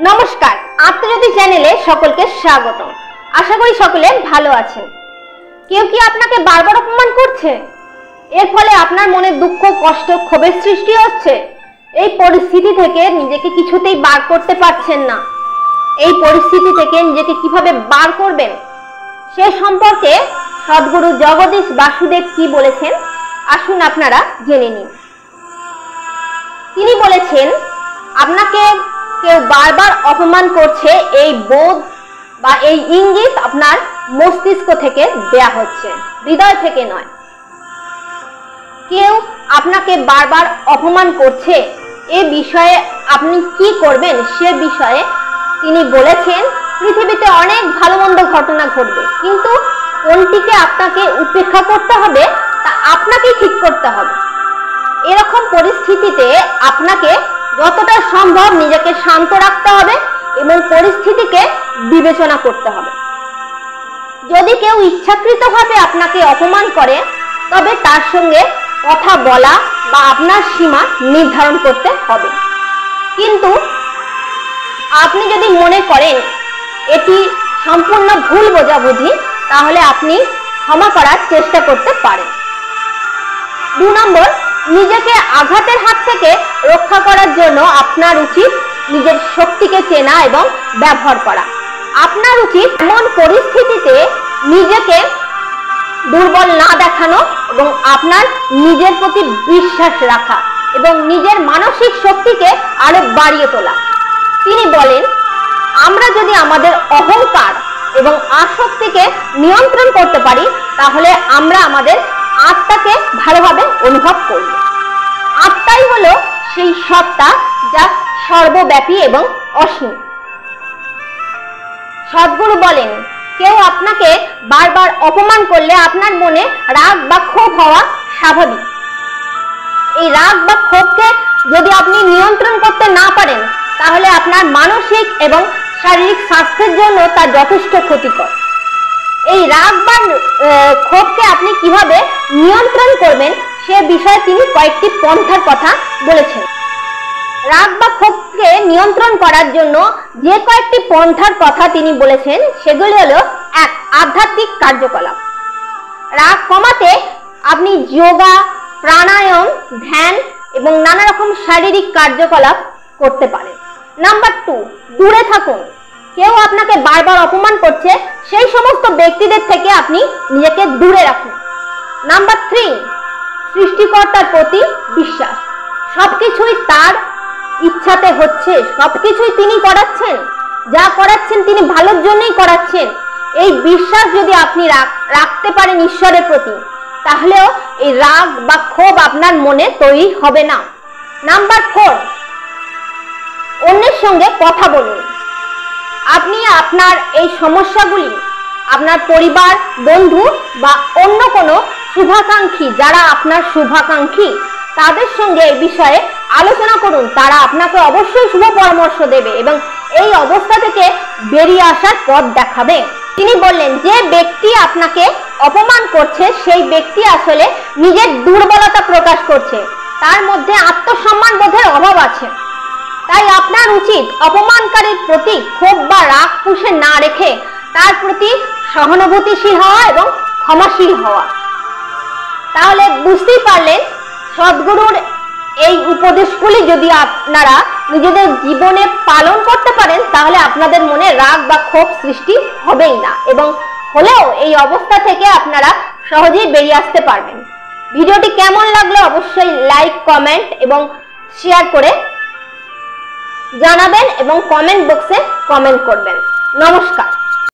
নমস্কার, আত্মজ্যোতি চ্যানেলে সকলকে স্বাগত। আশা করি সকলে ভালো আছেন। কেউ কি আপনাকে বারবার অপমান করছে? এর ফলে আপনার মনে দুঃখ, কষ্ট, ক্ষোভের সৃষ্টি হচ্ছে। এই পরিস্থিতি থেকে নিজেকে কিছুতেই বার করতে পারছেন না। এই পরিস্থিতি থেকে নিজেকে কিভাবে বার করবেন সে সম্পর্কে সদ্গুরু জগদীশ বাসুদেব কি বলেছেন আসুন আপনারা জেনে নিন। তিনি বলেছেন, আপনাকে কেউ বারবার অপমান করছে, এই বোধ বা এই ইঙ্গিত আপনার মস্তিষ্ক থেকে দেয়া হচ্ছে, হৃদয় থেকে নয়। কেউ আপনাকে বারবার অপমান করছে, এ বিষয়ে আপনি কি করবেন সে বিষয়ে তিনি বলেছেন, পৃথিবীতে অনেক ভালো মন্দ ঘটনা ঘটবে, কিন্তু কোনটিকে আপনাকে উপেক্ষা করতে হবে তা আপনাকেই ঠিক করতে হবে। এরকম পরিস্থিতিতে আপনাকে যতটা সম্ভব নিজেকে শান্ত রাখতে হবে এবং পরিস্থিতিকে বিবেচনা করতে হবে। যদি কেউ ইচ্ছাকৃতভাবে আপনাকে অপমান করে তবে তার সঙ্গে কথা বলা বা আপনার সীমা নির্ধারণ করতে হবে। কিন্তু আপনি যদি মনে করেন এটি সম্পূর্ণ ভুল বোঝাবুঝি, তাহলে আপনি ক্ষমা করার চেষ্টা করতে পারেন। 2 নম্বর, নিজেকে আঘাতের হাত থেকে রক্ষা করার জন্য আপনার উচিত নিজের শক্তিকে চেনা এবং ব্যবহার করা। আপনার উচিত এমন পরিস্থিতিতে নিজেকে দুর্বল না দেখানো এবং আপনার নিজের প্রতি বিশ্বাস রাখা এবং নিজের মানসিক শক্তিকে আরো বাড়িয়ে তোলা। তিনি বলেন, আমরা যদি আমাদের অহংকার এবং আসক্তিকে নিয়ন্ত্রণ করতে পারি তাহলে আমরা আমাদের আত্মাকে ভালোভাবে অনুভব করব। আত্মাই হলো সেই সত্তা যা সর্বব্যাপী এবং অসীম। সদ্গুরু বলেন, কেউ আপনাকে বারবার অপমান করলে আপনার মনে রাগ বা ক্ষোভ হওয়া স্বাভাবিক। এই রাগ বা ক্ষোভকে যদি আপনি নিয়ন্ত্রণ করতে না পারেন তাহলে আপনার মানসিক এবং শারীরিক স্বাস্থ্যের জন্য তা যথেষ্ট ক্ষতিকর। এই রাগ বা ক্ষোভকে আপনি কিভাবে নিয়ন্ত্রণ করবেন সে বিষয়ে তিনি কয়েকটি পন্থার কথা বলেছেন। রাগ বা ক্ষোভকে নিয়ন্ত্রণ করার জন্য যে কয়েকটি পন্থার কথা তিনি বলেছেন সেগুলি হলো: 1. আধ্যাত্মিক কার্যকলাপ। রাগ কমাতে আপনি যোগা, প্রাণায়াম, ধ্যান এবং নানা রকম শারীরিক কার্যকলাপ করতে পারেন। নাম্বার 2, দূরে থাকুন। কেউ আপনাকে বারবার অপমান করছে সেই সমস্ত ব্যক্তিদের থেকে আপনি নিজেকে দূরে রাখুন। নাম্বার 3, সৃষ্টিকর্তার প্রতি বিশ্বাস। সবকিছুই তার ইচ্ছাতে হচ্ছে, সবকিছুই তিনি করাচ্ছেন, যা করাচ্ছেন তিনি ভালোর জন্যই করাচ্ছেন। এই বিশ্বাস যদি আপনি রাখতে পারেন ঈশ্বরের প্রতি, তাহলেও এই রাগ বা ক্ষোভ আপনার মনে তৈরি হবে না। নাম্বার 4, অন্যের সঙ্গে কথা বলুন। আপনি আপনার এই সমস্যাগুলি আপনার পরিবার, বন্ধু বা অন্য কোনো শুভাকাঙ্ক্ষী, যারা আপনার শুভাকাঙ্ক্ষী তাদের সঙ্গে এই বিষয়ে আলোচনা করুন। তারা আপনাকে অবশ্যই শুভ পরামর্শ দেবে এবং এই অবস্থা থেকে বেরিয়ে আসার পথ দেখাবে। তিনি বললেন, যে ব্যক্তি আপনাকে অপমান করছে সেই ব্যক্তি আসলে নিজের দুর্বলতা প্রকাশ করছে, তার মধ্যে আত্মসম্মান বোধের অভাব আছে। তাই আপনার উচিত অপমানকারীর প্রতি ক্ষোভ বা রাগ পুষে না রেখে তার প্রতি সহানুভূতিশীল হওয়া এবং ক্ষমাশীল হওয়া। তাহলে বুঝতেই পারলেন, সদ্গুরুর এই উপদেশগুলি যদি আপনারা নিজেদের জীবনে পালন করতে পারেন তাহলে আপনাদের মনে রাগ বা ক্ষোভ সৃষ্টি হবেই না, এবং হলেও এই অবস্থা থেকে আপনারা সহজেই বেরিয়ে আসতে পারবেন। ভিডিওটি কেমন লাগলো অবশ্যই লাইক, কমেন্ট এবং শেয়ার করে জানাবেন এবং কমেন্ট বক্সে কমেন্ট করবেন। নমস্কার।